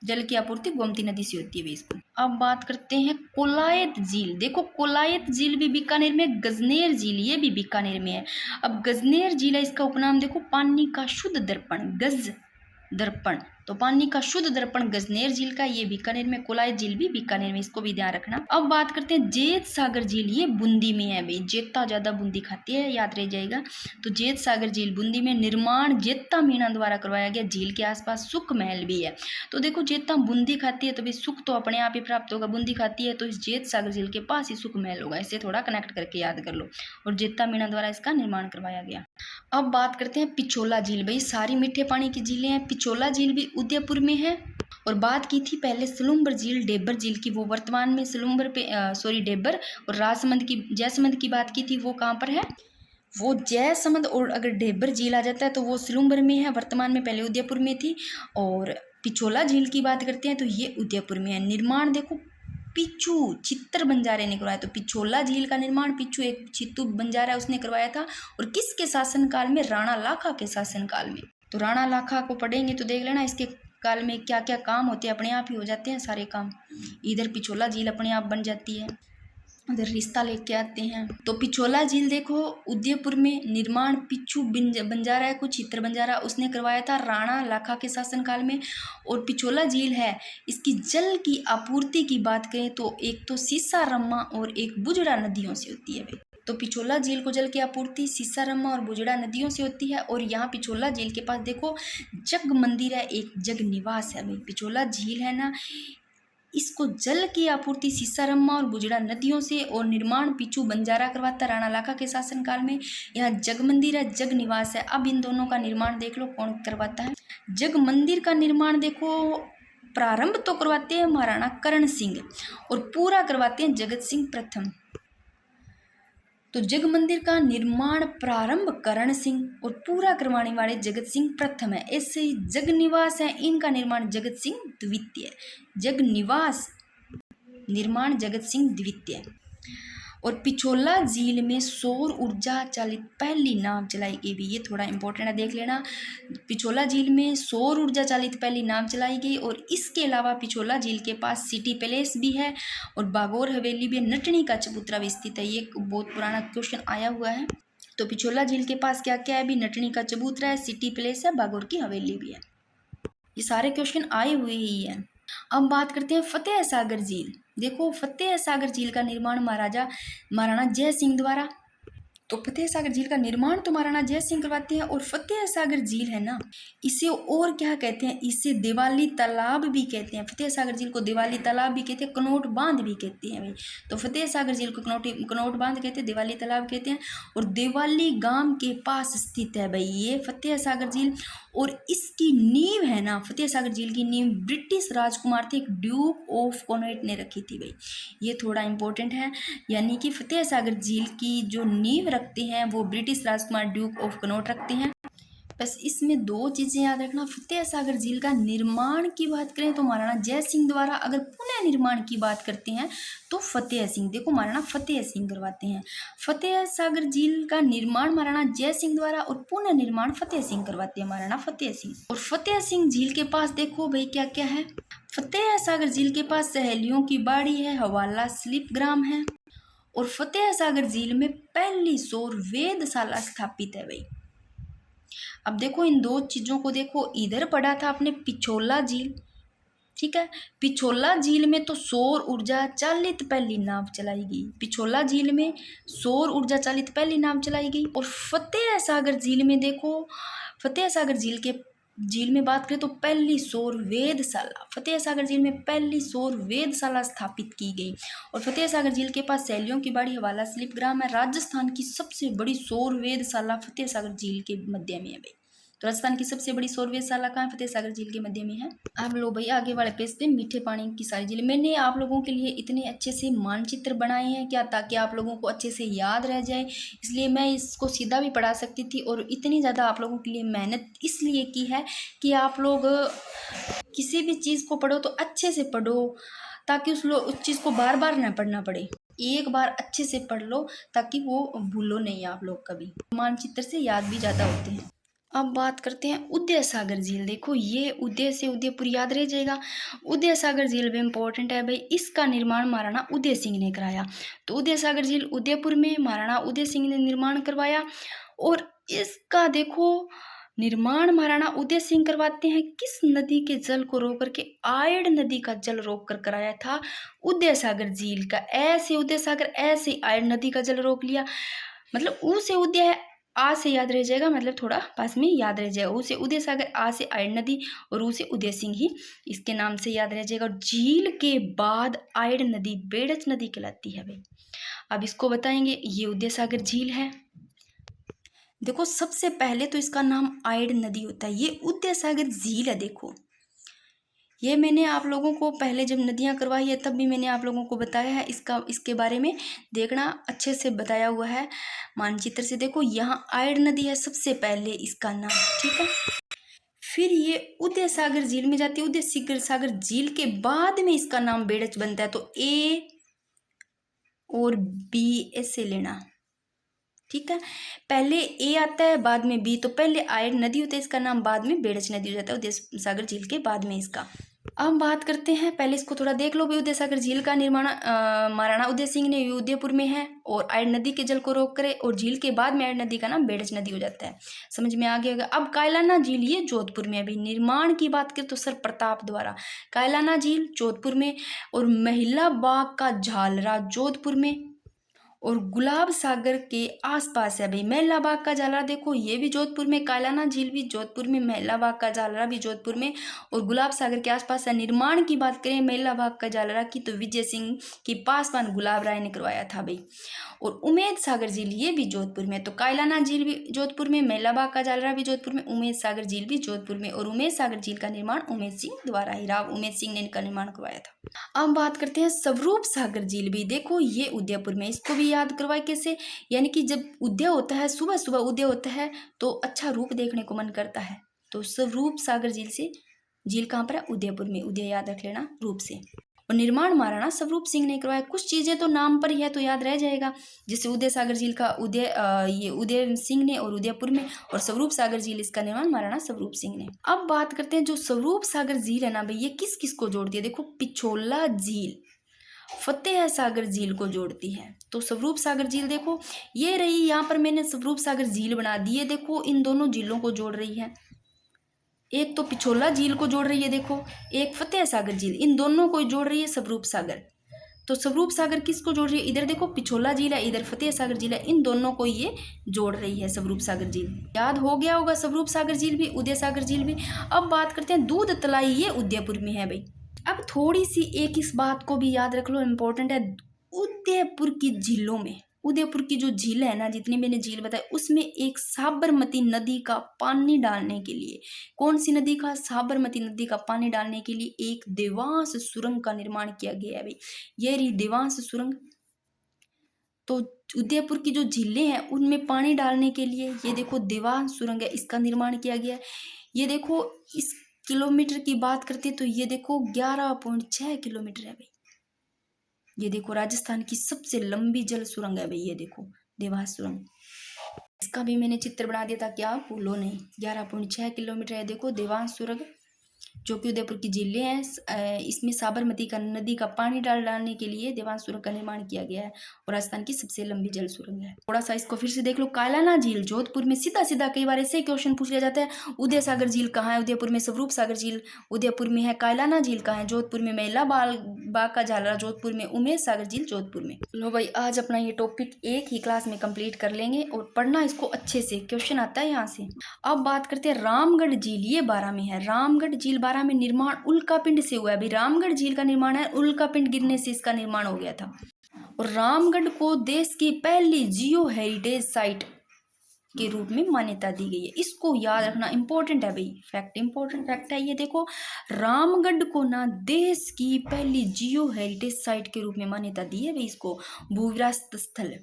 जल की आपूर्ति गोमती नदी से होती है इसको। अब बात करते हैं कोलायत झील। देखो कोलायत झील भी बीकानेर में, गजनेर झील ये भी बीकानेर में है। अब गजनेर झील है, इसका उपनाम देखो पानी का शुद्ध दर्पण, गज दर्पण, तो पानी का शुद्ध दर्पण गजनेर झील का, ये बीकानेर में। कोलायत झील भी बीकानेर में, इसको भी ध्यान रखना। अब बात करते हैं जेत सागर झील, ये बूंदी में है भाई, जेता ज्यादा बूंदी खाती है, याद रह जाएगा। तो जेत सागर झील बूंदी में, निर्माण जेता मीणा द्वारा करवाया गया। झील के आसपास सुख महल भी है। तो देखो जेता बूंदी खाती है, तो भाई सुख तो अपने आप ही प्राप्त होगा, बूंदी खाती है तो इस जेत सागर झील के पास ही सुख महल होगा, इसे थोड़ा कनेक्ट करके याद कर लो। और जेता मीणा द्वारा इसका निर्माण करवाया गया। अब बात करते हैं पिछोला झील। भाई सारी मीठे पानी की झीलें हैं, पिछोला झील भी उदयपुर में है। और बात की थी पहले सलूम्बर झील, डेबर झील की, वो वर्तमान में सलूम्बर पे डेबर। और जैसमंद की बात की थी, वो कहाँ पर है, वो जयसमंद। और अगर डेबर झील आ जाता है तो वो सलूम्बर में है वर्तमान में, पहले उदयपुर में थी। और पिछोला झील की बात करते हैं तो ये उदयपुर में है। निर्माण देखो पिच्चू चित्तर बंजारे ने करवाया। तो पिछोला झील का निर्माण पिच्चू, एक चित्तू बंजारा उसने करवाया था। और किसके शासनकाल में, राणा लाखा के शासनकाल में। तो राणा लाखा को पढ़ेंगे तो देख लेना इसके काल में क्या क्या काम होते हैं, अपने आप ही हो जाते हैं सारे काम। इधर पिछोला झील अपने आप बन जाती है, उधर रिश्ता लेके आते हैं। तो पिछोला झील देखो उदयपुर में, निर्माण पिच्चू बंजारा है, कुछ चित्र बंजारा उसने करवाया था राणा लाखा के शासनकाल में। और पिछोला झील है, इसकी जल की आपूर्ति की बात करें तो एक तो सीसारम्मा और एक बुजड़ा नदियों से होती है। तो पिछोला झील को जल की आपूर्ति सीसारम्मा और बुजड़ा नदियों से होती है। और यहाँ पिछोला झील के पास देखो जग मंदिर है, एक जग निवास है। भाई पिछोला झील है ना, इसको जल की आपूर्ति सीसारम्मा और बुजड़ा नदियों से, और निर्माण पिच्चू बंजारा करवाता राणा लाखा के शासनकाल में। यहाँ जग मंदिर है, जग निवास है। अब इन दोनों का निर्माण देख लो कौन करवाता है। जग मंदिर का निर्माण देखो प्रारंभ तो करवाते हैं महाराणा करण सिंह, और पूरा करवाते हैं जगत सिंह प्रथम। तो जग मंदिर का निर्माण प्रारंभ करण सिंह और पूरा करवाने वाले जगत सिंह प्रथम है। ऐसे ही जग निवास है, इनका निर्माण जगत सिंह द्वितीय। जग निवास निर्माण जगत सिंह द्वितीय। और पिछोला झील में सौर ऊर्जा चालित पहली नाव चलाई गई भी, ये थोड़ा इंपॉर्टेंट है, देख लेना। पिछोला झील में सौर ऊर्जा चालित पहली नाव चलाई गई। और इसके अलावा पिछोला झील के पास सिटी पैलेस भी है, और बागोर हवेली भी, नटनी का चबूतरा भी स्थित है। ये बहुत पुराना क्वेश्चन आया हुआ है। तो पिछोला झील के पास क्या क्या है भी, नटनी का चबूतरा है, सिटी पैलेस है, बागोर की हवेली भी है। ये सारे क्वेश्चन आए हुए ही है। अब बात करते हैं फतेह सागर झील। देखो फतेह सागर झील का निर्माण महाराणा जय सिंह द्वारा। तो फतेह सागर झील का निर्माण तो महाराणा जय सिंह करवाते हैं। और फतेह सागर झील है ना, इसे और क्या कहते हैं, इसे दिवाली तालाब भी कहते हैं। फतेह सागर झील को दिवाली तालाब भी कहते हैं, कनोट बांध भी कहते हैं भाई। तो फतेह सागर झील को कनोट बांध कहते हैं, दिवाली तालाब कहते हैं। और दिवाली गांव के पास स्थित है भाई ये फतेह सागर झील। और इसकी नींव है ना, फतेह सागर झील की नींव ब्रिटिश राजकुमार थे, एक ड्यूक ऑफ कॉर्नवालिस ने रखी थी भाई। ये थोड़ा इंपॉर्टेंट है, यानी कि फतेह सागर झील की जो नींव रखते हैं वो British Rajkumar Duke of Connaught रखते हैं। बस इसमें दो चीज़ें याद रखना। फतेह सागर झील का निर्माण की बात करें तो महाराणा जय सिंह द्वारा। अगर पुनः निर्माण की बात करते हैं तो फतेह सिंह, देखो महाराणा फतेह सिंह करवाते हैं। फतेह सागर झील का निर्माण महाराणा जय सिंह द्वारा, और पुनः निर्माण फतेह सिंह करवाते हैं, महाराणा फतेह सिंह। और फतेह सिंह झील के पास देखो भाई क्या क्या है। फतेह सागर झील के पास सहेलियों की बाड़ी है, हवाला स्लिप ग्राम है। और फतेह सागर झील में पहली सौर वेधशाला स्थापित है भाई। अब देखो इन दो चीज़ों को देखो, इधर पढ़ा था आपने पिछोला झील, ठीक है। पिछोला झील में तो सौर ऊर्जा चालित पहली नाव चलाई गई, पिछोला झील में सौर ऊर्जा चालित पहली नाव चलाई गई। और फतेह सागर झील में देखो, फतेह सागर झील के झील में बात करें तो पहली सौर वेधशाला फतेह सागर झील में पहली सौर वेधशाला स्थापित की गई। और फतेह सागर झील के पास सैलियों की बाड़ी हवाला स्लिप ग्राम है। राजस्थान की सबसे बड़ी सौर वेधशाला फतेह सागर झील के मध्य में है भाई। तो राजस्थान की सबसे बड़ी सौर वेधशाला कहाँ है? फतेह सागर झील के मध्य में है। आप लोग भाई आगे वाले पेज पे मीठे पानी की सारी झीलें, मैंने आप लोगों के लिए इतने अच्छे से मानचित्र बनाए हैं क्या, ताकि आप लोगों को अच्छे से याद रह जाए। इसलिए मैं इसको सीधा भी पढ़ा सकती थी, और इतनी ज़्यादा आप लोगों के लिए मेहनत इसलिए की है कि आप लोग किसी भी चीज़ को पढ़ो तो अच्छे से पढ़ो, ताकि उस चीज़ को बार बार ना पढ़ना पड़े। एक बार अच्छे से पढ़ लो ताकि वो भूलो नहीं आप लोग कभी। मानचित्र से याद भी ज़्यादा होते हैं। अब बात करते हैं उदय सागर झील। देखो ये उदय से उदयपुर याद रह जाएगा। उदय सागर झील भी इम्पोर्टेंट है भाई। इसका निर्माण महाराणा उदय सिंह ने कराया। तो उदय सागर झील उदयपुर में महाराणा उदय सिंह ने निर्माण करवाया। और इसका देखो निर्माण महाराणा उदय सिंह करवाते हैं। किस नदी के जल को रोक करके? आयड़ नदी का जल रोक कर कराया था उदय सागर झील का। ऐसे उदय सागर, ऐसे आयड़ नदी का जल रोक लिया। मतलब ऊ से उदय है, आ से याद रह जाएगा, मतलब थोड़ा पास में याद रह जाएगा। ऊ से उदय सागर, आ से आयड़ नदी, और ऊ से उदय सिंह ही इसके नाम से याद रह जाएगा। और झील के बाद आयड़ नदी बेड़च नदी कहलाती है भाई। अब इसको बताएंगे। ये उदय सागर झील है। देखो सबसे पहले तो इसका नाम आयड़ नदी होता है। ये उदय सागर झील है। देखो ये मैंने आप लोगों को पहले जब नदियां करवाई है तब भी मैंने आप लोगों को बताया है। इसके बारे में देखना, अच्छे से बताया हुआ है मानचित्र से। देखो यहाँ आयड़ नदी है सबसे पहले इसका नाम, ठीक है। फिर ये उदय सागर झील में जाती है। उदय सागर झील के बाद में इसका नाम बेड़च बनता है। तो ए और बी ऐसे लेना, ठीक है। पहले ए आता है, बाद में बी। तो पहले आयड़ नदी होता है इसका नाम, बाद में बेड़च नदी हो जाता है उदय सागर झील के बाद में इसका। अब बात करते हैं, पहले इसको थोड़ा देख लो भी। उदय सागर झील का निर्माण महाराणा उदय सिंह ने उदयपुर में है, और आयड़ नदी के जल को रोक करे, और झील के बाद में आयड़ नदी का नाम बेड़च नदी हो जाता है। समझ में आ गया होगा। अब कायलाना झील ये जोधपुर में अभी निर्माण की बात करें तो सर प्रताप द्वारा। कायलाना झील जोधपुर में, और महिला बाग का झालरा जोधपुर में, और गुलाब सागर के आसपास है भाई। मैला बाग का झालरा देखो ये भी जोधपुर में, कायलाना झील भी जोधपुर में, मैला बाग का झालरा भी जोधपुर में, और गुलाब सागर के आसपास है। निर्माण की बात करें मैला बाग का झालरा की तो विजय सिंह की पासवान गुलाब राय ने करवाया था भाई। और उमेद सागर झील ये भी जोधपुर में। तो कायलाना झील भी जोधपुर में, मैला बाग का झालरा भी जोधपुर में, उमेद सागर झील भी जोधपुर में। और उमेद सागर झील का निर्माण उमेद सिंह द्वारा ही, राव उमेद सिंह ने इनका निर्माण करवाया था। अब बात करते हैं स्वरूप सागर झील भी। देखो ये उदयपुर में, इसको भी याद करवाए कैसे, यानी कि जब उदय होता है, सुबह सुबह उदय होता है तो अच्छा रूप देखने को मन करता है। तो स्वरूप सागर झील से, झील कहाँ पर है? उदयपुर में। उदय याद रख लेना रूप से। और निर्माण महाराणा स्वरूप सिंह ने करवाया। कुछ चीजें तो नाम पर ही है तो याद रह जाएगा। जैसे उदय सागर झील का ये उदय सिंह ने और उदयपुर में, और स्वरूप सागर झील इसका निर्माण महाराणा स्वरूप सिंह ने। अब बात करते हैं जो स्वरूप सागर झील है ना भाई, ये किस किस को जोड़ती है? देखो पिछोला झील फतेह सागर झील को जोड़ती है। तो स्वरूप सागर झील देखो ये रही, यहाँ पर मैंने स्वरूप सागर झील बना दी है। देखो इन दोनों झीलों को जोड़ रही है। एक तो पिछोला झील को जोड़ रही है, देखो एक फतेह सागर झील, इन दोनों को जोड़ रही है स्वरूप सागर। तो स्वरूप सागर किसको जोड़ रही है? इधर देखो पिछोला झील है, इधर फतेह सागर झील है, इन दोनों को ये जोड़ रही है स्वरूप सागर झील। याद हो गया होगा स्वरूप सागर झील भी, उदय सागर झील भी। अब बात करते हैं दूध तलाई, ये उदयपुर में है भाई। अब थोड़ी सी एक इस बात को भी याद रख लो, इम्पोर्टेंट है। उदयपुर की झीलों में, उदयपुर की जो झील है ना, जितनी मैंने झील बताई उसमें एक साबरमती नदी का पानी डालने के लिए, कौन सी नदी का? साबरमती नदी का पानी डालने के लिए एक देवांश सुरंग का निर्माण किया गया है भाई। ये रही देवांश सुरंग। तो उदयपुर की जो झीलें हैं उनमें पानी डालने के लिए ये देखो देवांश सुरंग है, इसका निर्माण किया गया है। ये देखो इस किलोमीटर की बात करते हैं तो ये देखो 11.6 किलोमीटर है भाई। ये देखो राजस्थान की सबसे लंबी जल सुरंग है भाई। ये देखो देवास सुरंग, इसका भी मैंने चित्र बना दिया था कि आप भूलो नहीं। 11.6 किलोमीटर है देखो देवांश सुरंग, जो कि उदयपुर की झीलें हैं। इसमें साबरमती का नदी का पानी डालने के लिए देवांश सुरंग का निर्माण किया गया है, और राजस्थान की सबसे लंबी जल सुरंग है। थोड़ा सा इसको फिर से देख लो। कायलाना झील जोधपुर में, सीधा सीधा कई बार ऐसे क्वेश्चन पूछ लिया जाता है। उदय सागर झील कहाँ है? उदयपुर में। स्वरूप सागर झील उदयपुर में है। कायलाना झील कहाँ है? जोधपुर में। मैला बांका झालरा जोधपुर में, उमेश सागर झील जोधपुर में। लो भाई, आज अपना ये टॉपिक एक ही क्लास में कंप्लीट कर लेंगे और पढ़ना इसको अच्छे से, क्वेश्चन आता है यहाँ से। अब बात करते हैं रामगढ़ झील, ये 12 में है। रामगढ़ झील 12 में निर्माण उल्कापिंड से हुआ है। अभी रामगढ़ झील का निर्माण है, उल्कापिंड गिरने से इसका निर्माण हो गया था। और रामगढ़ को देश की पहली जियो हेरिटेज साइट के रूप में मान्यता दी गई है। इसको याद रखना इंपॉर्टेंट है भाई, फैक्ट, इंपॉर्टेंट फैक्ट है ये। देखो, रामगढ़ को ना देश की पहली जियो हेरिटेज साइट के रूप में मान्यता दी है भाई इसको, भू विरासत स्थल।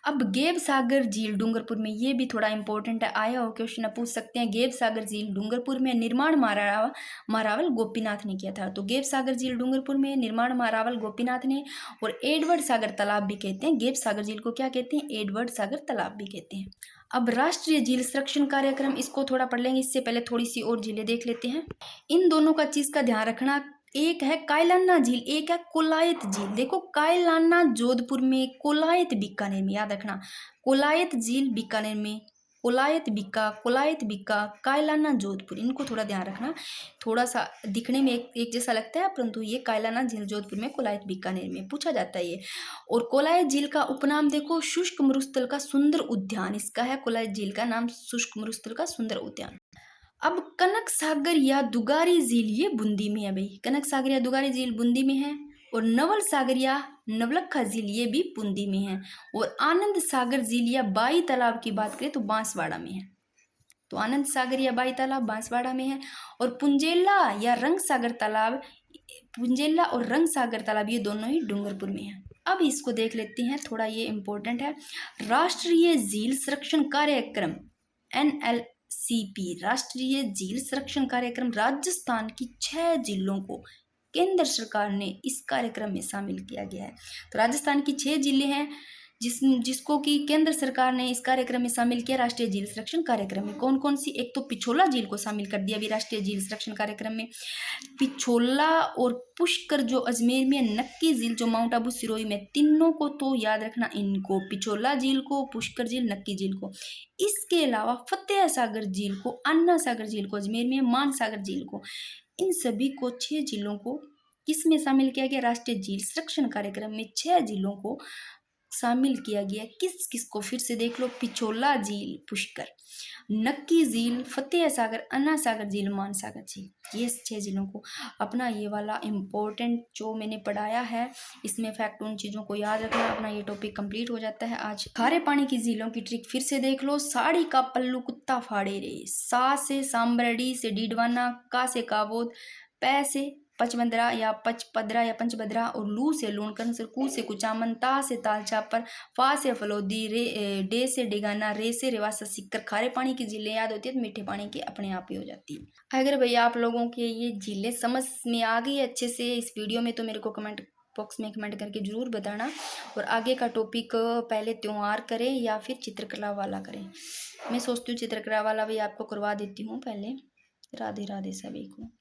अब गेब सागर झील डूंगरपुर में, ये भी थोड़ा इंपॉर्टेंट है, आया हो क्वेश्चन, पूछ सकते हैं। गेब सागर झील डूंगरपुर में, निर्माण महारावल गोपीनाथ ने किया था। तो गेब सागर झील डूंगरपुर में, निर्माण महारावल गोपीनाथ ने। और एडवर्ड सागर तालाब भी कहते हैं, गेब सागर झील को क्या कहते हैं, एडवर्ड सागर तालाब भी कहते हैं। अब राष्ट्रीय झील संरक्षण कार्यक्रम, इसको थोड़ा पढ़ लेंगे, इससे पहले थोड़ी सी और झीलें देख लेते हैं। इन दोनों का चीज का ध्यान रखना, एक है कायलाना झील, एक है कोलायत झील। देखो, कायलाना जोधपुर में, कोलायत बीकानेर में, याद रखना। कोलायत झील बीकानेर में, कोलायत बीका, कायलाना जोधपुर, इनको थोड़ा ध्यान रखना। थोड़ा सा दिखने में एक जैसा लगता है, परंतु ये कायलाना झील जोधपुर में, कोलायत बीकानेर में, पूछा जाता है ये। और कोलायत झील का उपनाम देखो, शुष्क मरुस्थल का सुंदर उद्यान, इसका है कोलायत झील का नाम, शुष्क मरुस्थल का सुंदर उद्यान। अब कनक सागर या दुगारी झील, ये बूंदी में है भाई, कनक सागर या दुगारी झील बूंदी में है। और नवल सागर या नवलखा झील, ये भी बूंदी में है। और आनंद सागर झील या बाई तालाब की बात करें तो बांसवाड़ा में है। तो आनंद सागर या बाई तालाब बांसवाड़ा में है। और पुंजेला या रंग सागर तालाब, पुंजेला और रंग सागर तालाब, ये दोनों ही डूंगरपुर में है। अब इसको देख लेते हैं, थोड़ा ये इंपॉर्टेंट है। राष्ट्रीय झील संरक्षण कार्यक्रम NLCP, राष्ट्रीय झील संरक्षण कार्यक्रम, राजस्थान की 6 जिलों को केंद्र सरकार ने इस कार्यक्रम में शामिल किया गया है। तो राजस्थान की 6 जिले हैं जिसको कि केंद्र सरकार ने इस कार्यक्रम में शामिल किया, राष्ट्रीय झील संरक्षण कार्यक्रम में। कौन कौन सी, एक तो पिछोला झील को शामिल कर दिया अभी राष्ट्रीय झील संरक्षण कार्यक्रम में। पिछोला और पुष्कर जो अजमेर में, नक्की झील जो माउंट आबू सिरोही में, तीनों को तो याद रखना इनको, पिछोला झील को, पुष्कर झील, नक्की झील को। इसके अलावा फतेह सागर झील को, अन्ना सागर झील को अजमेर में, मान सागर झील को, इन सभी को 6 जिलों को किस में शामिल किया गया, राष्ट्रीय झील संरक्षण कार्यक्रम में 6 जिलों को शामिल किया गया। किस किस को, फिर से देख लो, पिछोला झील, पुष्कर, नक्की झील, फतेह सागर, अन्ना सागर झील, मान सागर झील, ये 6 जिलों को। अपना ये वाला इम्पोर्टेंट जो मैंने पढ़ाया है, इसमें फैक्ट, उन चीज़ों को याद रखना, अपना ये टॉपिक कंप्लीट हो जाता है आज। खारे पानी की झीलों की ट्रिक फिर से देख लो। साड़ी का पल्लू कुत्ता फाड़े रे, सा से सांबरडी से डीडवाना, का से काबोद, पै से पचमंदरा या पचपदरा या पंचभद्रा, और लू से लूणकरण, से कू से कुचामन, ता से ताल चापर, फा से फलोदी, डे से डेगाना, रे से रेवासा सीखकर खारे पानी की झीलें याद होती है तो मीठे पानी की अपने आप ही हो जाती है। अगर भैया आप लोगों के ये झीलें समझ में आ गई अच्छे से इस वीडियो में, तो मेरे को कमेंट बॉक्स में कमेंट करके ज़रूर बताना। और आगे का टॉपिक पहले त्योहार करें या फिर चित्रकला वाला करें। मैं सोचती हूँ चित्रकला वाला भी आपको करवा देती हूँ पहले। राधे राधे सभी को।